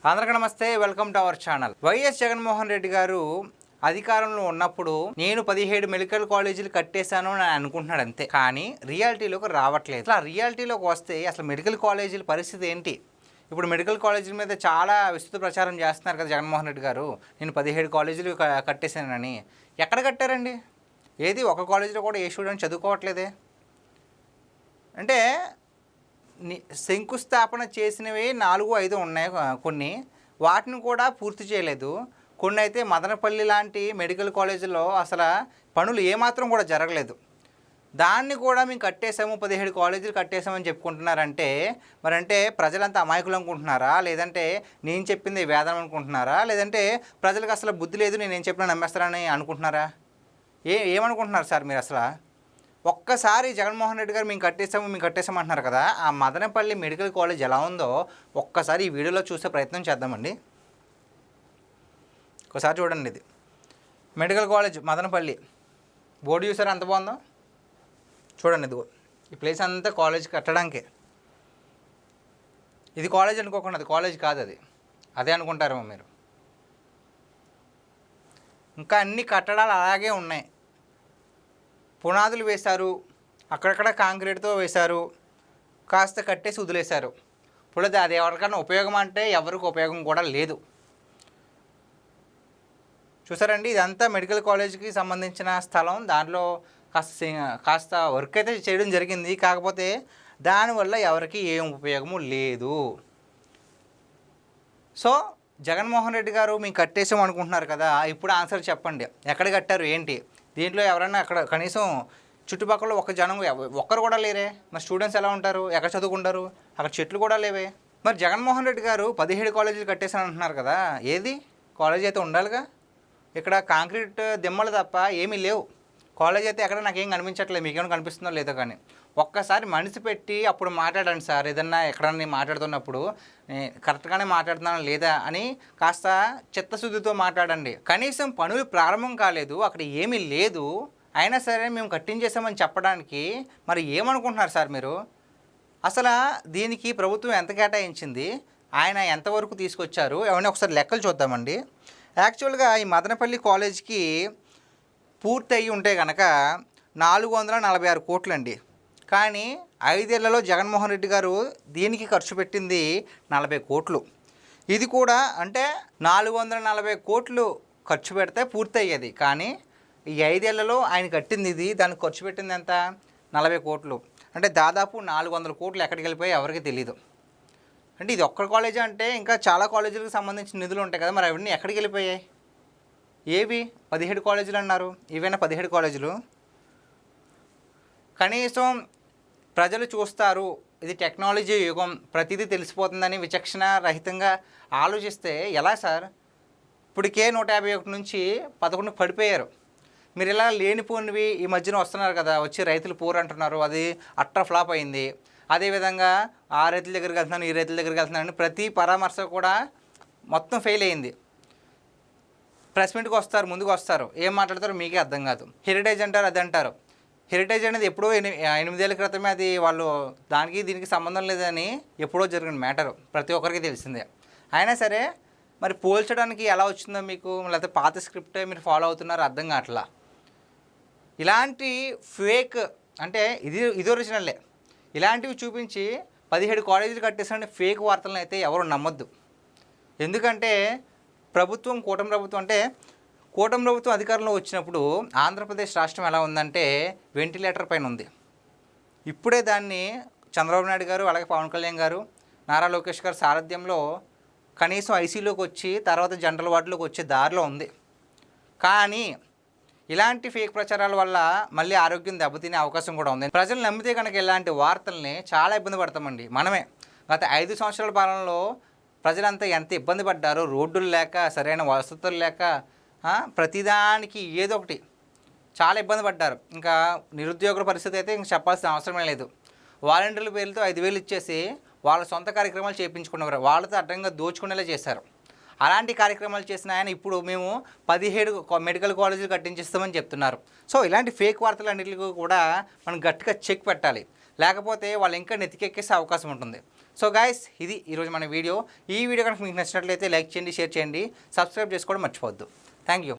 అందరికీ నమస్తే, welcome to our channel. YS Jaganmohan Reddy గారు అధికారంలో ఉన్నప్పుడు నేను 17 మెడికల్ కాలేజీలు కట్టేశాను అని అనుకుంటున్నాడు అంతే. కానీ రియాలిటీలోకి రావట్లేదు. అసలు రియాలిటీలోకి వస్తే అసలు మెడికల్ కాలేజీల పరిస్థితి ఏంటి? ఇప్పుడు మెడికల్ కాలేజీల మీద చాలా విస్తృత ప్రచారం చేస్తున్నారు కదా జగన్మోహన్ రెడ్డి గారు. నేను 17 కాలేజీలు కట్టేశానని. ఎక్కడ కట్టారండి? ఏది ఒక కాలేజీలో కూడా ఏ స్టూడెంట్ చదువుకోవట్లేదే. అంటే శంకుస్థాపన చేసినవి 4-5 ఉన్నాయి కొన్ని, వాటిని కూడా పూర్తి చేయలేదు. కొన్ని అయితే మదనపల్లి లాంటి మెడికల్ కాలేజీలో అసలు పనులు ఏమాత్రం కూడా జరగలేదు. దాన్ని కూడా మేము కట్టేసాము, 17 కాలేజీలు కట్టేసామని చెప్పుకుంటున్నారంటే మరంటే ప్రజలంతా అమాయకులు అనుకుంటున్నారా, లేదంటే నేను చెప్పింది వేదం అనుకుంటున్నారా, లేదంటే ప్రజలకు అసలు బుద్ధి లేదు నేనేం చెప్పినా నమ్మేస్తారని అనుకుంటున్నారా? ఏమనుకుంటున్నారు సార్ మీరు? అసలు ఒక్కసారి జగన్మోహన్ రెడ్డి గారు మేము కట్టేసాము అంటున్నారు కదా, ఆ మదనపల్లి మెడికల్ కాలేజ్ ఎలా ఉందో ఒక్కసారి ఈ వీడియోలో చూసే ప్రయత్నం చేద్దామండి. ఒకసారి చూడండి, ఇది మెడికల్ కాలేజ్ మదనపల్లి బోర్డు చూసారా ఎంత బాగుందో. చూడండి, ఇది ఈ ప్లేస్ అంతా కాలేజ్ కట్టడానికే. ఇది కాలేజ్ అనుకోకుండా, అది కాలేజ్ కాదు, అదే అనుకుంటారేమో మీరు. ఇంకా అన్ని కట్టడాలు అలాగే ఉన్నాయి. పునాదులు వేశారు, అక్కడక్కడ కాంక్రీట్తో వేశారు, కాస్త కట్టేసి వదిలేశారు. ఇప్పుడు అది ఎవరికైనా ఉపయోగం అంటే ఎవరికి ఉపయోగం కూడా లేదు. చూసారండి, ఇదంతా మెడికల్ కాలేజ్కి సంబంధించిన స్థలం. దాంట్లో కాస్త వర్క్ అయితే చేయడం జరిగింది, కాకపోతే దానివల్ల ఎవరికి ఏం ఉపయోగము లేదు. సో జగన్మోహన్ రెడ్డి గారు మేము కట్టేసాం అనుకుంటున్నారు కదా, ఇప్పుడు ఆన్సర్ చెప్పండి, ఎక్కడ కట్టారు ఏంటి? దీంట్లో ఎవరైనా అక్కడ కనీసం చుట్టుపక్కల ఒక జనం ఒక్కరు కూడా లేరే. మరి స్టూడెంట్స్ ఎలా ఉంటారు? ఎక్కడ చదువుకుంటారు? అక్కడ చెట్లు కూడా లేవే. మరి జగన్మోహన్ రెడ్డి గారు 17 కాలేజీలు కట్టేసాను అంటున్నారు కదా, ఏది కాలేజ్ అయితే ఉండాలిగా. ఇక్కడ కాంక్రీట్ దిమ్మలు తప్ప ఏమీ లేవు. కాలేజ్ అయితే ఎక్కడ నాకేం కనిపించట్లేదు, మీకేమైనా కనిపిస్తుందో లేదో. కానీ ఒక్కసారి మనసు పెట్టి అప్పుడు మాట్లాడండి సార్. ఏదన్నా ఎక్కడన్నా మాట్లాడుతున్నప్పుడు కరెక్ట్గానే మాట్లాడుతున్నాను లేదా అని కాస్త చిత్తశుద్ధితో మాట్లాడండి. కనీసం పనులు ప్రారంభం కాలేదు, అక్కడ ఏమీ లేదు, అయినా సరే మేము కట్టించేసామని చెప్పడానికి మరి ఏమనుకుంటున్నారు సార్ మీరు? అసలు దీనికి ప్రభుత్వం ఎంత కేటాయించింది, ఆయన ఎంతవరకు తీసుకొచ్చారు, ఏమైనా ఒకసారి లెక్కలు చూద్దామండి. యాక్చువల్గా ఈ మదనపల్లి కాలేజ్కి పూర్తి అయ్యి ఉంటే కనుక 446 కోట్లు అండి. కానీ 5 ఏళ్లలో జగన్మోహన్ రెడ్డి గారు దీనికి ఖర్చు పెట్టింది 40 కోట్లు. ఇది కూడా అంటే 440 కోట్లు ఖర్చు పెడితే పూర్తి అయ్యేది. కానీ ఈ 5 ఏళ్లలో ఆయన కట్టింది ఇది, దానికి ఖర్చు పెట్టింది ఎంత? 40 కోట్లు. అంటే దాదాపు 400 కోట్లు ఎక్కడికి వెళ్ళిపోయి ఎవరికి తెలియదు. అంటే ఇది ఒక్క కాలేజీ అంటే ఇంకా చాలా కాలేజీలకు సంబంధించిన నిధులు ఉంటాయి కదా, మరి అవన్నీ ఎక్కడికి వెళ్ళిపోయాయి? ఏవి 17 కాలేజీలు అన్నారు, ఇవైనా 17 కాలేజీలు? కనీసం ప్రజలు చూస్తారు, ఇది టెక్నాలజీ యుగం, ప్రతిదీ తెలిసిపోతుందని విచక్షణ రహితంగా ఆలోచిస్తే ఎలా సార్? ఇప్పటికే 151 నుంచి 11 పడిపోయారు. మీరు ఇలా లేనిపోనివి ఈ మధ్యన వస్తున్నారు కదా, వచ్చి రైతులు పూర్ అంటున్నారు, అది అట్టర్ ఫ్లాప్ అయింది. అదేవిధంగా ఆ రైతుల దగ్గరికి వెళ్తున్నాను, ఈ రైతుల దగ్గరికి వెళ్తున్నాను, ప్రతి పరామర్శ కూడా మొత్తం ఫెయిల్ అయింది. ప్రెస్ మీట్కి వస్తారు, ముందుకు వస్తారు, ఏం మాట్లాడతారో మీకే అర్థం కాదు. హెరిటేజ్ అంటారు, అది అంటారు. హెరిటేజ్ అనేది ఎప్పుడో 8 ఏళ్ళ క్రితమే, అది వాళ్ళు దానికి దీనికి సంబంధం లేదని ఎప్పుడో జరిగిన మ్యాటర్, ప్రతి ఒక్కరికి తెలిసిందే. అయినా సరే మరి పోల్చడానికి ఎలా వచ్చిందో మీకు, లేకపోతే పాత స్క్రిప్టే మీరు ఫాలో అవుతున్నారో అర్థం కావట్లా. ఇలాంటి ఫేక్ అంటే ఇది ఒరిజినల్లే, ఇలాంటివి చూపించి 17 కాలేజీలు కట్టేసిన ఫేక్ వార్తలను అయితే ఎవరు నమ్మొద్దు. ఎందుకంటే కూటమి ప్రభుత్వం అంటే కూటమి ప్రభుత్వం అధికారంలో వచ్చినప్పుడు ఆంధ్రప్రదేశ్ రాష్ట్రం ఎలా ఉందంటే వెంటిలేటర్ పైన ఉంది. ఇప్పుడే దాన్ని చంద్రబాబు నాయుడు గారు, అలాగే పవన్ కళ్యాణ్ గారు, నారా లోకేష్ గారు సారథ్యంలో కనీసం ఐసీయూలోకి వచ్చి తర్వాత జనరల్ వార్డులోకి వచ్చే దారిలో ఉంది. కానీ ఇలాంటి ఫేక్ ప్రచారాల వల్ల మళ్ళీ ఆరోగ్యం దెబ్బతినే అవకాశం కూడా ఉంది. ప్రజలు నమ్మితే కనుక ఇలాంటి వార్తల్ని చాలా ఇబ్బంది పడతామండి. మనమే గత 5 సంవత్సరాల పాలనలో ప్రజలంతా ఎంత ఇబ్బంది పడ్డారో, రోడ్డులు లేక, సరైన వసతులు లేక, ప్రతిదానికి ఏదో ఒకటి చాలా ఇబ్బంది పడ్డారు. ఇంకా నిరుద్యోగుల పరిస్థితి అయితే ఇంక చెప్పాల్సిన అవసరమే లేదు. వాలంటీర్ల పేర్లతో 5,000 ఇచ్చేసి వాళ్ళ సొంత కార్యక్రమాలు చేయించుకునేవారు, వాళ్ళతో అడ్డంగా దోచుకునేలా చేశారు. అలాంటి కార్యక్రమాలు చేసిన ఆయన ఇప్పుడు మేము 17 మెడికల్ కాలేజీలు కట్టించేస్తామని చెప్తున్నారు. సో ఇలాంటి ఫేక్ వార్తలన్నింటికి కూడా మనం గట్టిగా చెక్ పెట్టాలి, లేకపోతే వాళ్ళు ఇంకా నెత్తికెక్కేసే అవకాశం ఉంటుంది. సో గాయస్, ఇది ఈరోజు మన వీడియో. ఈ వీడియో కనుక మీకు నచ్చినట్లయితే లైక్ చేయండి, షేర్ చేయండి, సబ్స్క్రైబ్ చేసుకోవడం మర్చిపోవద్దు. Thank you.